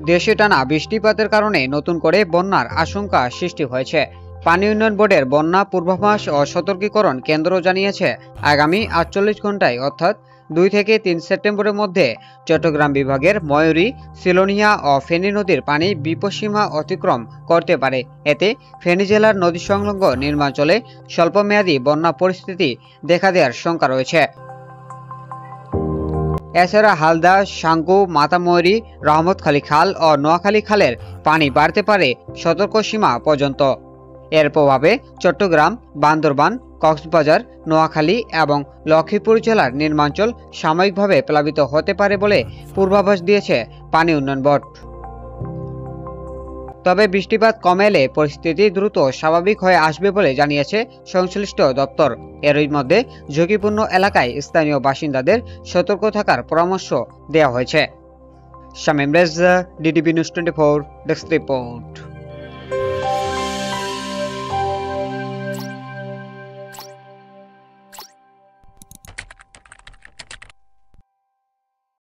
দেশে টানা বৃষ্টিপাতের কারণে নতুন করে বন্যার আশঙ্কা সৃষ্টি হয়েছে। পানি উন্নয়ন বোর্ডের বন্যা পূর্বাভাস ও সতর্কীকরণ কেন্দ্র জানিয়েছে, আগামী 48 ঘন্টায় অর্থাৎ 2 থেকে 3 সেপ্টেম্বরের মধ্যে চট্টগ্রাম বিভাগের ময়ূরী, সিলোনিয়া ও ফেনী নদীর পানি বিপদসীমা অতিক্রম করতে পারে। এতে ফেনী জেলার নদী সংলগ্ন নিম্নাঞ্চলে স্বল্পমেয়াদী বন্যা পরিস্থিতি দেখা দেওয়ার শঙ্কা রয়েছে। এছাড়া হালদা, সাঙ্গু, মাতাময়ূরী, রহমতখালী খাল ও নোয়াখালী খালের পানি বাড়তে পারে সতর্ক সীমা পর্যন্ত। এর প্রভাবে চট্টগ্রাম, বান্দরবান, কক্সবাজার, নোয়াখালী এবং লক্ষ্মীপুর জেলার নিম্নাঞ্চল সাময়িকভাবে প্লাবিত হতে পারে বলে পূর্বাভাস দিয়েছে পানি উন্নয়ন বোর্ড। তবে বৃষ্টিপাত কমে এলে পরিস্থিতি দ্রুত স্বাভাবিক হয়ে আসবে বলে জানিয়েছে সংশ্লিষ্ট দপ্তর। এরই মধ্যে ঝুঁকিপূর্ণ এলাকায় স্থানীয় বাসিন্দাদের সতর্ক থাকার পরামর্শ দেওয়া হয়েছে। Shamim Reza, DDB news 24, desk report.